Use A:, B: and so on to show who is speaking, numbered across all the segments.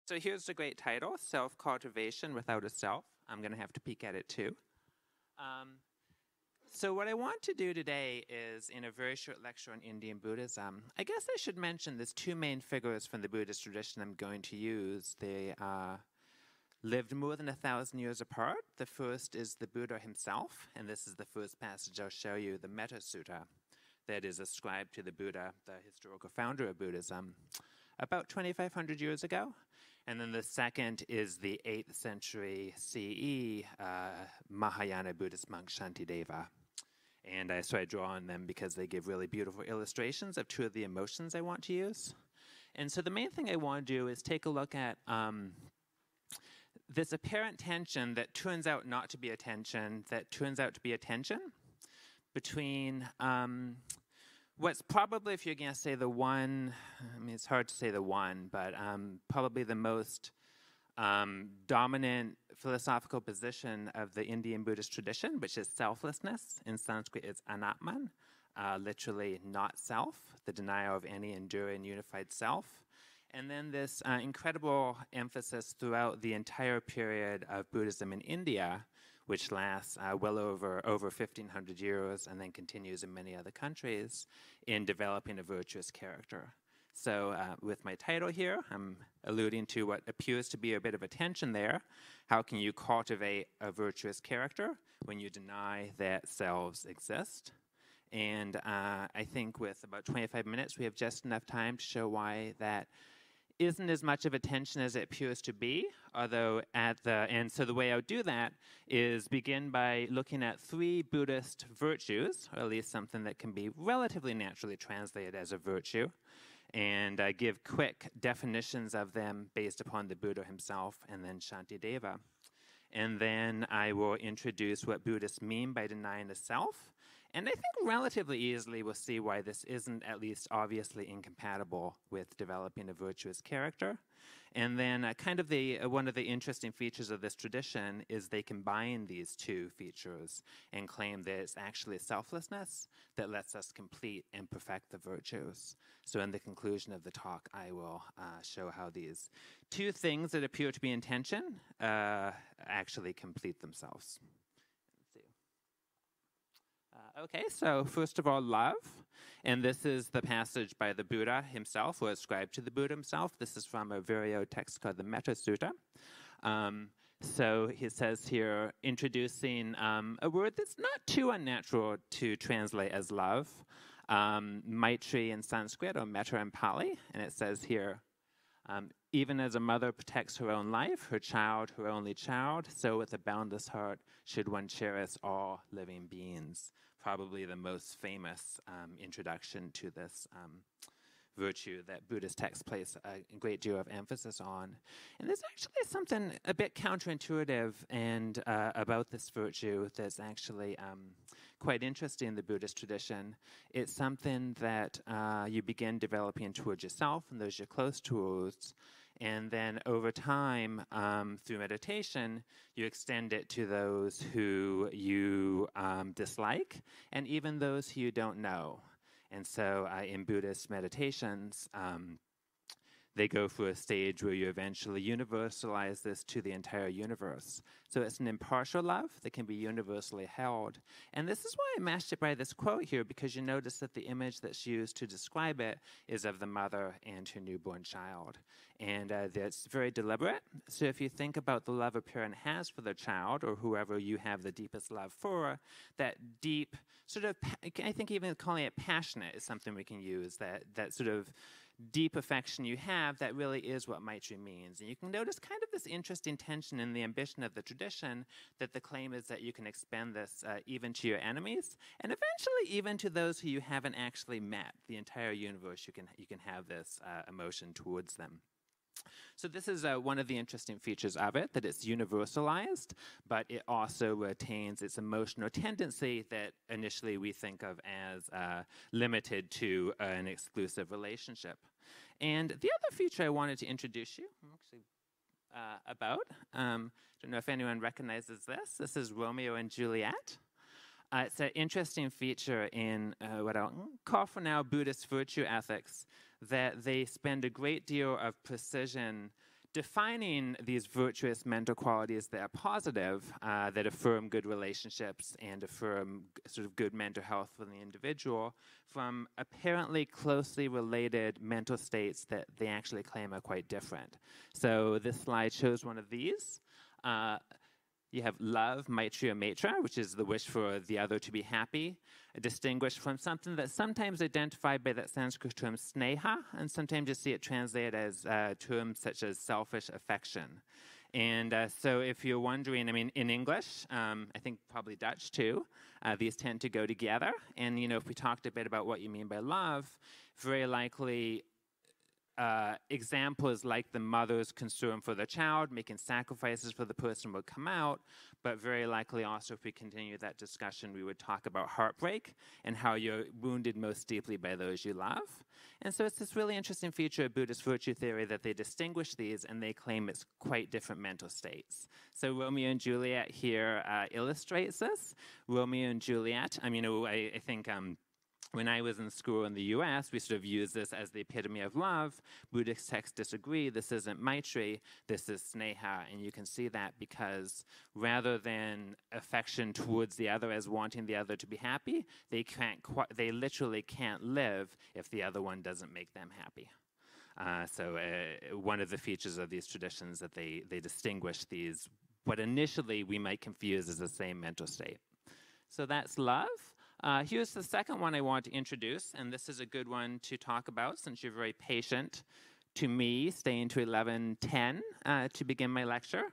A: So here's the great title, Self-Cultivation Without a Self. I'm going to have to peek at it too. So what I want to do today is, in a very short lecture on Indian Buddhism, I guess I should mention there's two main figures from the Buddhist tradition I'm going to use. They lived more than 1,000 years apart. The first is the Buddha himself, and this is the first passage I'll show you, the Metta Sutta, that is ascribed to the Buddha, the historical founder of Buddhism, about 2,500 years ago. And then the second is the 8th century CE Mahayana Buddhist monk Shantideva. And so I draw on them because they give really beautiful illustrations of two of the emotions I want to use. And so the main thing I want to do is take a look at this apparent tension that turns out not to be a tension, that turns out to be a tension between what's probably, if you're going to say the one, I mean, it's hard to say the one, but probably the most dominant philosophical position of the Indian Buddhist tradition, which is selflessness. In Sanskrit, it's anatman, literally not self, the denial of any enduring unified self. And then this incredible emphasis throughout the entire period of Buddhism in India, which lasts well over 1,500 years and then continues in many other countries, in developing a virtuous character. So with my title here, I'm alluding to what appears to be a bit of a tension there. How can you cultivate a virtuous character when you deny that selves exist? And I think with about 25 minutes, we have just enough time to show why that isn't as much of a tension as it appears to be, although and so the way I would do that is begin by looking at 3 Buddhist virtues, or at least something that can be relatively naturally translated as a virtue, and give quick definitions of them based upon the Buddha himself and then Shantideva. And then I will introduce what Buddhists mean by denying the self. And I think relatively easily we'll see why this isn't at least obviously incompatible with developing a virtuous character. And then kind of one of the interesting features of this tradition is they combine these two features and claim that it's actually selflessness that lets us complete and perfect the virtues. So in the conclusion of the talk, I will show how these two things that appear to be in tension actually complete themselves. Okay, so first of all, love. And this is the passage by the Buddha himself, or ascribed to the Buddha himself. This is from a very old text called the Metta Sutta. So he says here, introducing a word that's not too unnatural to translate as love, Maitri in Sanskrit, or metta in Pali. And it says here, even as a mother protects her own life, her child, her only child, so with a boundless heart should one cherish all living beings. Probably the most famous introduction to this virtue that Buddhist texts place a great deal of emphasis on. And there's actually something a bit counterintuitive and about this virtue that's actually quite interesting in the Buddhist tradition. It's something that you begin developing towards yourself and those you're close towards. And then over time, through meditation, you extend it to those who you dislike and even those who you don't know. And so in Buddhist meditations, they go through a stage where you eventually universalize this to the entire universe. So it's an impartial love that can be universally held. And this is why I matched it by this quote here, because you notice that the image that's used to describe it is of the mother and her newborn child. And that's very deliberate. So if you think about the love a parent has for their child, or whoever you have the deepest love for, that deep sort of, I think even calling it passionate is something we can use, that sort of deep affection you have, that really is what Maitri means. And you can notice kind of this interesting tension in the ambition of the tradition, that the claim is that you can expend this even to your enemies, and eventually even to those who you haven't actually met. The entire universe, you can have this emotion towards them. So this is one of the interesting features of it, that it's universalized, but it also retains its emotional tendency that initially we think of as limited to an exclusive relationship. And the other feature I wanted to introduce you about, I don't know if anyone recognizes this. This is Romeo and Juliet. It's an interesting feature in what I'll call for now Buddhist virtue ethics, that they spend a great deal of precision defining these virtuous mental qualities that are positive, that affirm good relationships and affirm sort of good mental health for the individual, from apparently closely related mental states that they actually claim are quite different. So this slide shows one of these. You have love, maitri or maitra, which is the wish for the other to be happy, distinguished from something that's sometimes identified by that Sanskrit term sneha, and sometimes you see it translated as terms such as selfish affection. And so if you're wondering, I mean, in English, I think probably Dutch too, these tend to go together. And, you know, if we talked a bit about what you mean by love, very likely examples like the mother's concern for the child, making sacrifices for the person would come out, but very likely also if we continue that discussion, we would talk about heartbreak and how you're wounded most deeply by those you love. And so it's this really interesting feature of Buddhist virtue theory that they distinguish these and they claim it's quite different mental states. So Romeo and Juliet here illustrates this. Romeo and Juliet, I mean, I think when I was in school in the US, we sort of use this as the epitome of love. Buddhist texts disagree. This isn't maitri, this is sneha. And you can see that because rather than affection towards the other as wanting the other to be happy, they literally can't live if the other one doesn't make them happy. So one of the features of these traditions that they distinguish these, what initially we might confuse as the same mental state. So that's love. Here's the second one I want to introduce, and this is a good one to talk about since you're very patient to me, staying to 11:10 to begin my lecture.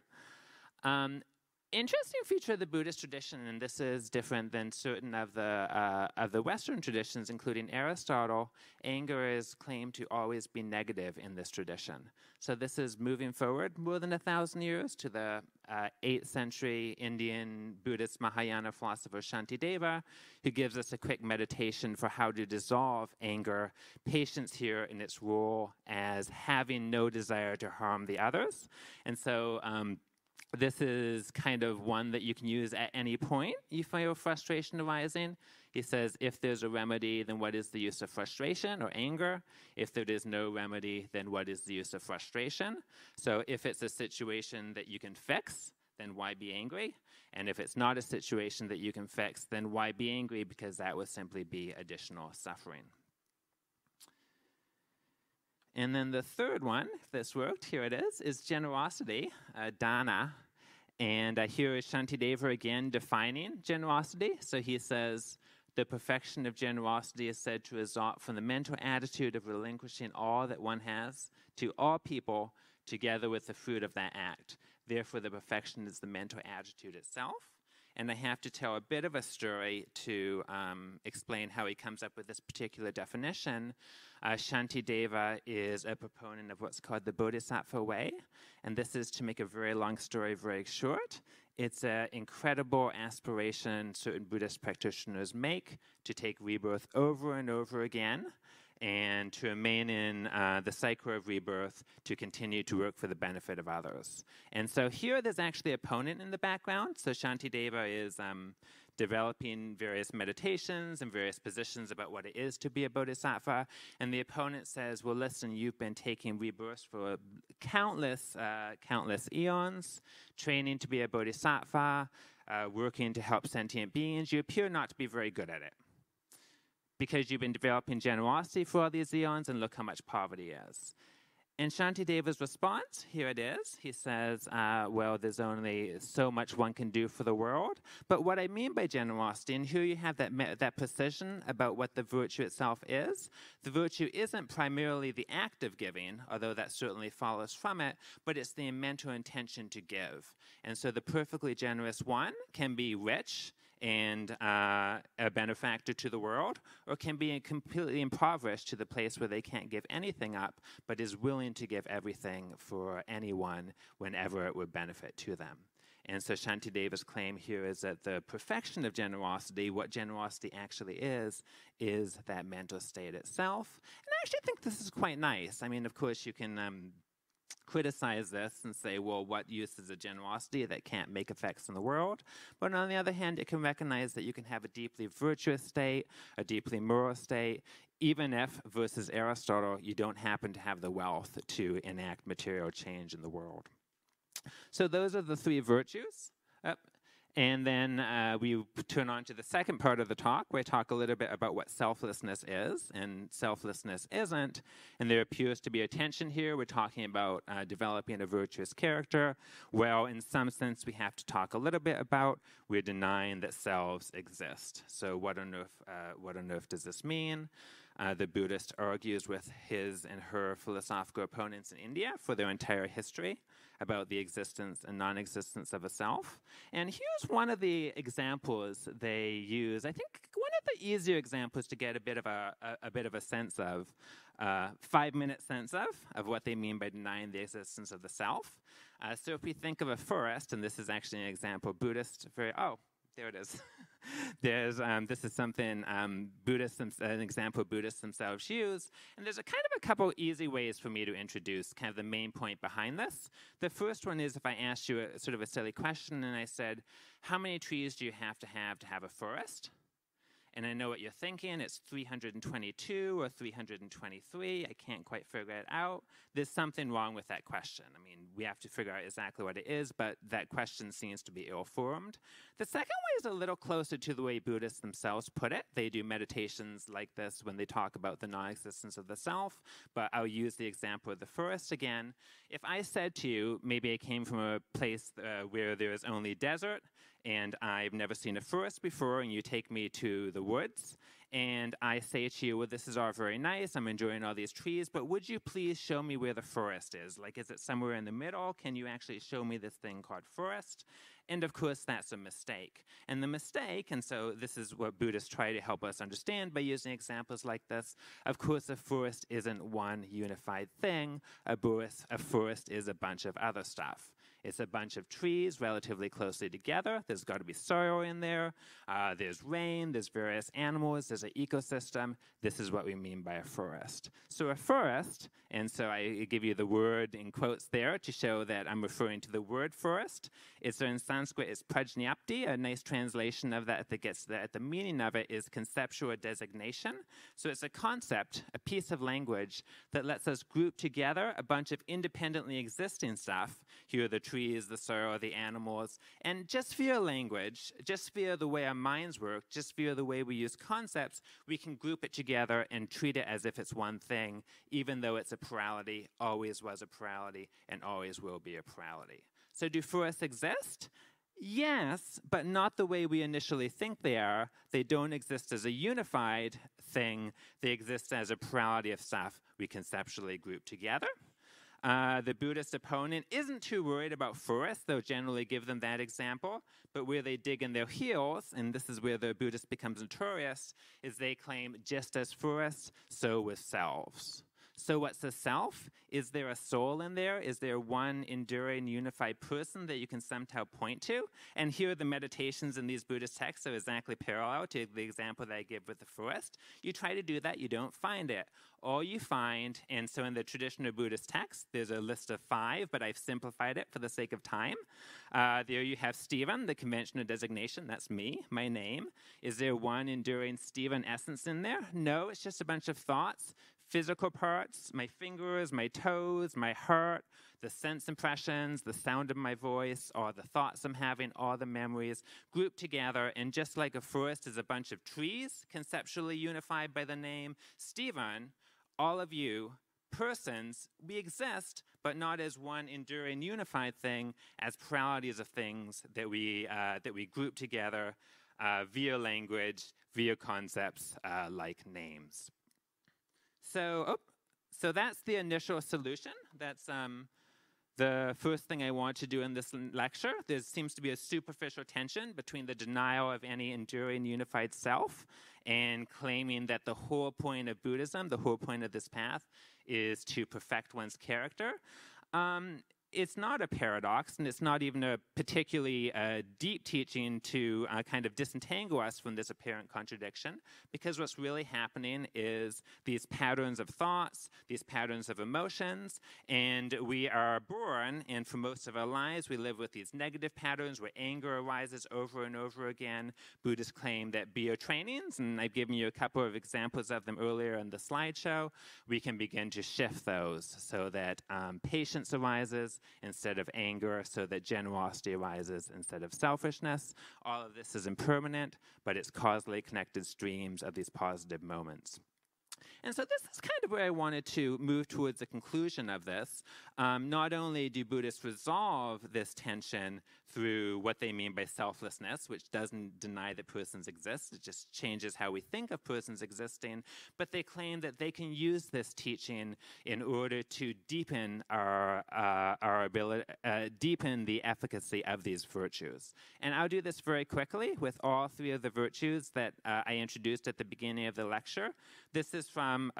A: Interesting feature of the Buddhist tradition, and this is different than certain of the Western traditions, including Aristotle, anger is claimed to always be negative in this tradition. So this is moving forward more than 1,000 years to the 8th century Indian Buddhist Mahayana philosopher Shantideva, who gives us a quick meditation for how to dissolve anger, patience here in its role as having no desire to harm the others. And so this is kind of one that you can use at any point you feel frustration arising. He says, if there's a remedy, then what is the use of frustration or anger? If there is no remedy, then what is the use of frustration? So if it's a situation that you can fix, then why be angry? And if it's not a situation that you can fix, then why be angry? Because that would simply be additional suffering. And then the third one, if this worked, here it is generosity, dana. And here is Shantideva again defining generosity. So he says, the perfection of generosity is said to result from the mental attitude of relinquishing all that one has to all people together with the fruit of that act. Therefore, the perfection is the mental attitude itself. And I have to tell a bit of a story to explain how he comes up with this particular definition. Shantideva is a proponent of what's called the Bodhisattva way. And this is, to make a very long story very short, it's an incredible aspiration certain Buddhist practitioners make to take rebirth over and over again and to remain in the cycle of rebirth, to continue to work for the benefit of others. And so here there's actually an opponent in the background. So Shantideva is developing various meditations and various positions about what it is to be a bodhisattva. And the opponent says, well, listen, you've been taking rebirths for countless eons, training to be a bodhisattva, working to help sentient beings. You appear not to be very good at it, because you've been developing generosity for all these eons, and look how much poverty is. And Shantideva's response, here it is. He says, well, there's only so much one can do for the world. But what I mean by generosity, and here you have that precision about what the virtue itself is. The virtue isn't primarily the act of giving, although that certainly follows from it, but it's the mental intention to give. And so the perfectly generous one can be rich and a benefactor to the world, or can be completely impoverished to the place where they can't give anything up, but is willing to give everything for anyone whenever it would benefit to them. And so Shantideva's claim here is that the perfection of generosity, what generosity actually is that mental state itself. And I actually think this is quite nice. I mean, of course, you can criticize this and say, well, what use is a generosity that can't make effects in the world? But on the other hand, it can recognize that you can have a deeply virtuous state, a deeply moral state, even if, versus Aristotle, you don't happen to have the wealth to enact material change in the world. So those are the three virtues. And then we turn on to the second part of the talk, where I talk a little bit about what selflessness is and selflessness isn't. And there appears to be a tension here. We're talking about developing a virtuous character. Well, in some sense, we have to talk a little bit about we're denying that selves exist. So what on earth does this mean? The Buddhist argues with his and her philosophical opponents in India for their entire history about the existence and non-existence of a self. And here's one of the examples they use. I think one of the easier examples to get a bit of a sense of, 5-minute sense of what they mean by denying the existence of the self. So if we think of a forest, and this is actually an example Buddhist, there it is. This is something an example Buddhists themselves use. And there's a couple easy ways for me to introduce kind of the main point behind this. The first one is if I asked you sort of a silly question and I said, how many trees do you have to have a forest? And I know what you're thinking, it's 322 or 323, I can't quite figure it out. There's something wrong with that question. I mean, we have to figure out exactly what it is, but that question seems to be ill-formed. The second way is a little closer to the way Buddhists themselves put it. They do meditations like this when they talk about the non-existence of the self, but I'll use the example of the forest again. If I said to you, maybe I came from a place where there is only desert, and I've never seen a forest before, and you take me to the woods, and I say to you, well, this is all very nice, I'm enjoying all these trees, but would you please show me where the forest is? Like, is it somewhere in the middle? Can you actually show me this thing called forest? And of course, that's a mistake. And the mistake, and so this is what Buddhists try to help us understand by using examples like this, of course, a forest isn't one unified thing. A forest is a bunch of other stuff. It's a bunch of trees relatively closely together. There's got to be soil in there. There's rain. There's various animals. There's an ecosystem. This is what we mean by a forest. So a forest, and so I give you the word in quotes there to show that I'm referring to the word forest. It's in Sanskrit, it's prajñapti. A nice translation of that gets that the meaning of it is conceptual designation. So it's a concept, a piece of language that lets us group together a bunch of independently existing stuff. Here are the trees, the soil, the animals, and just via language, just via the way our minds work, just via the way we use concepts, we can group it together and treat it as if it's one thing, even though it's a plurality, always was a plurality, and always will be a plurality. So do forests exist? Yes, but not the way we initially think they are. They don't exist as a unified thing. They exist as a plurality of stuff we conceptually group together. The Buddhist opponent isn't too worried about forests. They'll generally give them that example. But where they dig in their heels, and this is where the Buddhist becomes notorious, is they claim just as forests, so with selves. So what's the self? Is there a soul in there? Is there one enduring, unified person that you can somehow point to? And here the meditations in these Buddhist texts are exactly parallel to the example that I give with the forest. You try to do that, you don't find it. All you find, and so in the traditional Buddhist text, there's a list of 5, but I've simplified it for the sake of time. There you have Stephen, the conventional designation. That's me, my name. Is there one enduring Stephen essence in there? No, it's just a bunch of thoughts. Physical parts, my fingers, my toes, my heart, the sense impressions, the sound of my voice, or the thoughts I'm having, all the memories grouped together. And just like a forest is a bunch of trees, conceptually unified by the name Stephen, all of you, persons, we exist, but not as one enduring unified thing, as pluralities of things that we group together via language, via concepts like names. So that's the initial solution. That's the first thing I want to do in this lecture. There seems to be a superficial tension between the denial of any enduring unified self and claiming that the whole point of Buddhism, the whole point of this path, is to perfect one's character. it's not a paradox, and it's not even a particularly deep teaching to kind of disentangle us from this apparent contradiction, because what's really happening is these patterns of thoughts, these patterns of emotions, and we are born, and for most of our lives, we live with these negative patterns where anger arises over and over again. Buddhists claim that via trainings, and I've given you a couple of examples of them earlier in the slideshow, we can begin to shift those so that patience arises instead of anger, so that generosity arises instead of selfishness. All of this is impermanent, but it's causally connected streams of these positive moments. And so this is kind of where I wanted to move towards the conclusion of this. Not only do Buddhists resolve this tension through what they mean by selflessness, which doesn't deny that persons exist, it just changes how we think of persons existing, but they claim that they can use this teaching in order to deepen our ability, deepen the efficacy of these virtues. And I'll do this very quickly with all three of the virtues that I introduced at the beginning of the lecture. This is from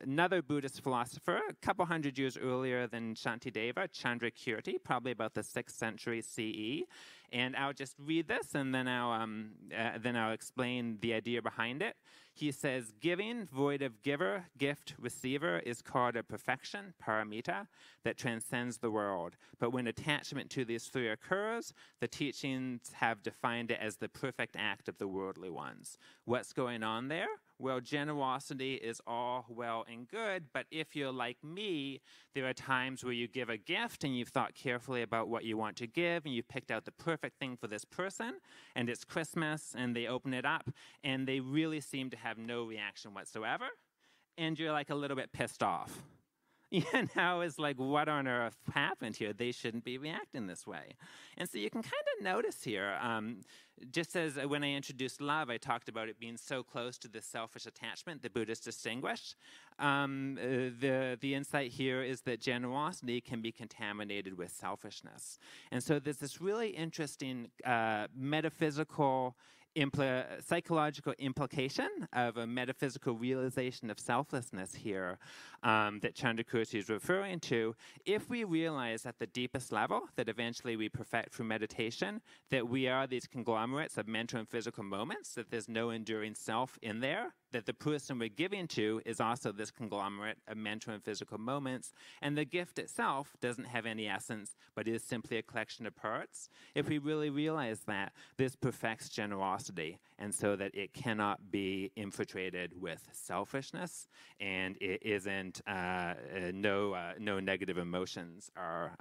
A: another Buddhist philosopher, a couple hundred years earlier than Shantideva, Chandrakirti, probably about the 6th century CE. And I'll just read this, and then I'll explain the idea behind it. He says, giving, void of giver, gift, receiver, is called a perfection, paramita, that transcends the world. But when attachment to these three occurs, the teachings have defined it as the perfect act of the worldly ones. What's going on there? Well, generosity is all well and good, but if you're like me, there are times where you give a gift and you've thought carefully about what you want to give, and you've picked out the perfect thing for this person, and it's Christmas, and they open it up, and they really seem to have no reaction whatsoever, and you're like a little bit pissed off. Now it's like, what on earth happened here? They shouldn't be reacting this way. And so you can kind of notice here, just as when I introduced love, I talked about it being so close to the selfish attachment the Buddhists distinguish. The insight here is that generosity can be contaminated with selfishness. And so there's this really interesting metaphysical psychological implication of a metaphysical realization of selflessness here that Chandrakirti is referring to. If we realize at the deepest level that eventually we perfect through meditation that we are these conglomerates of mental and physical moments, that there's no enduring self in there, that the person we're giving to is also this conglomerate of mental and physical moments, and the gift itself doesn't have any essence, but is simply a collection of parts. If we really realize that, this perfects generosity, and so that it cannot be infiltrated with selfishness, and it isn't, no negative emotions are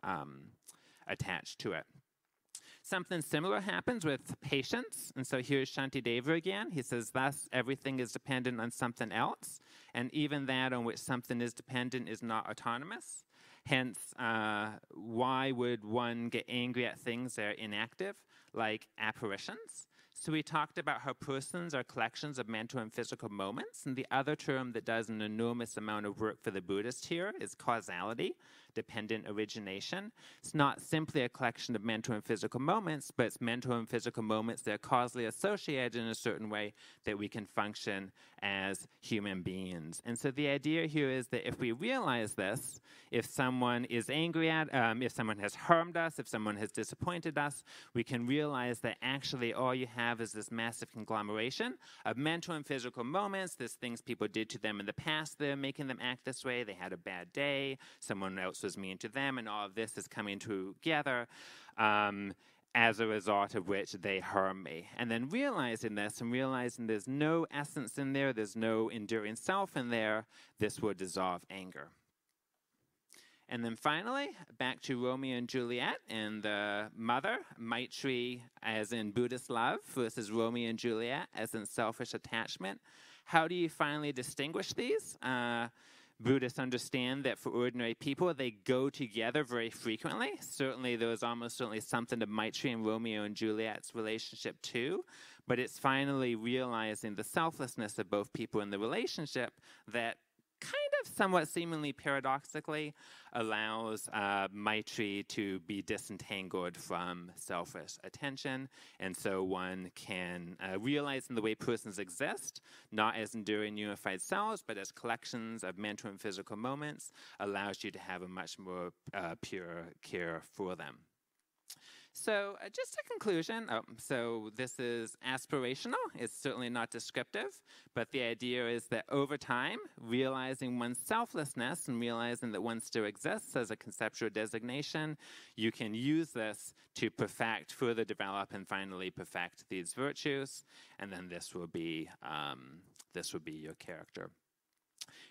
A: attached to it. Something similar happens with patience. And so here's Shantideva again. He says, thus, everything is dependent on something else, and even that on which something is dependent is not autonomous. Hence, why would one get angry at things that are inactive, like apparitions? So we talked about how persons are collections of mental and physical moments, and the other term that does an enormous amount of work for the Buddhist here is causality, dependent origination. It's not simply a collection of mental and physical moments, but it's mental and physical moments that are causally associated in a certain way that we can function as human beings. And so the idea here is that if we realize this, if someone is angry at, if someone has harmed us, if someone has disappointed us, we can realize that actually all you have is this massive conglomeration of mental and physical moments. There's things people did to them in the past that are making them act this way. They had a bad day. Someone else was mean to them, and all of this is coming together as a result of which they harm me. And then realizing this and realizing there's no essence in there, there's no enduring self in there, this will dissolve anger. And then finally, back to Romeo and Juliet and the mother, Maitri as in Buddhist love versus Romeo and Juliet as in selfish attachment. How do you finally distinguish these? Buddhists understand that for ordinary people, they go together very frequently. Certainly, there was almost certainly something of Maitri and Romeo and Juliet's relationship too, but it's finally realizing the selflessness of both people in the relationship that kind of somewhat seemingly paradoxically allows Maitri to be disentangled from selfish attention. And so one can realize in the way persons exist, not as enduring unified selves, but as collections of mental and physical moments, allows you to have a much more pure care for them. So just a conclusion, so this is aspirational, it's certainly not descriptive, but the idea is that over time, realizing one's selflessness and realizing that one still exists as a conceptual designation, you can use this to perfect, further develop, and finally perfect these virtues, and then this will be your character.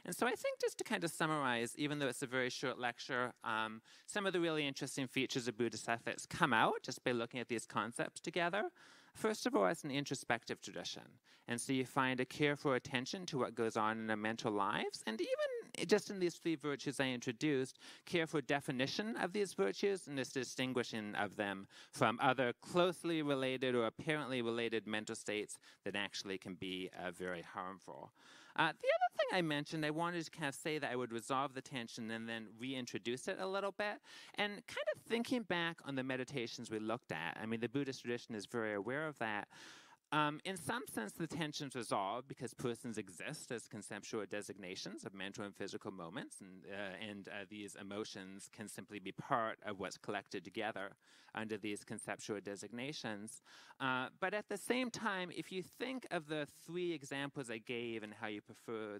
A: And so I think just to kind of summarize, even though it's a very short lecture, some of the really interesting features of Buddhist ethics come out just by looking at these concepts together. First of all, it's an introspective tradition. And so you find a careful attention to what goes on in our mental lives, and even just in these 3 virtues I introduced, careful definition of these virtues and this distinguishing of them from other closely related or apparently related mental states that actually can be very harmful. The other thing I mentioned, I wanted to kind of say that I would resolve the tension and then reintroduce it a little bit. And kind of thinking back on the meditations we looked at, I mean, the Buddhist tradition is very aware of that. In some sense, the tension's resolved because persons exist as conceptual designations of mental and physical moments, and these emotions can simply be part of what's collected together under these conceptual designations. But at the same time, if you think of the 3 examples I gave and how you prefer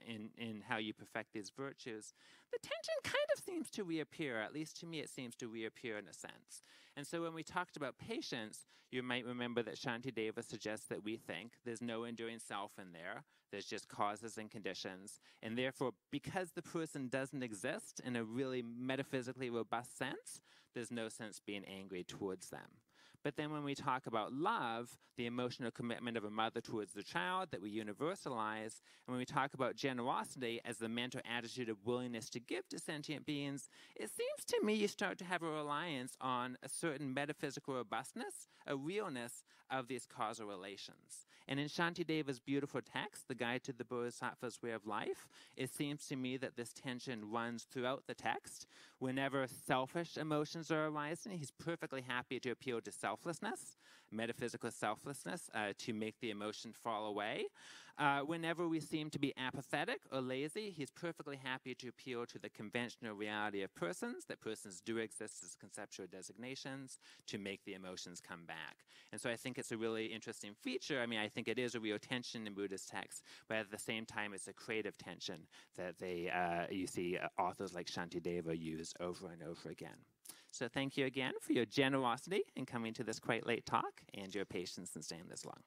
A: in how you perfect these virtues, the tension kind of seems to reappear. At least to me, it seems to reappear in a sense. And so when we talked about patience, you might remember that Shantideva suggests that we think there's no enduring self in there. There's just causes and conditions. And therefore, because the person doesn't exist in a really metaphysically robust sense, there's no sense being angry towards them. But then when we talk about love, the emotional commitment of a mother towards the child that we universalize, and when we talk about generosity as the mental attitude of willingness to give to sentient beings, it seems to me you start to have a reliance on a certain metaphysical robustness, a realness of these causal relations. And in Shantideva's beautiful text, The Guide to the Bodhisattva's Way of Life, it seems to me that this tension runs throughout the text. Whenever selfish emotions are arising, he's perfectly happy to appeal to selflessness, metaphysical selflessness, to make the emotion fall away. Whenever we seem to be apathetic or lazy, he's perfectly happy to appeal to the conventional reality of persons, that persons do exist as conceptual designations, to make the emotions come back. And so I think it's a really interesting feature. I mean, I think it is a real tension in Buddhist texts, but at the same time, it's a creative tension that you see authors like Shantideva use over and over again. So thank you again for your generosity in coming to this quite late talk and your patience in staying this long.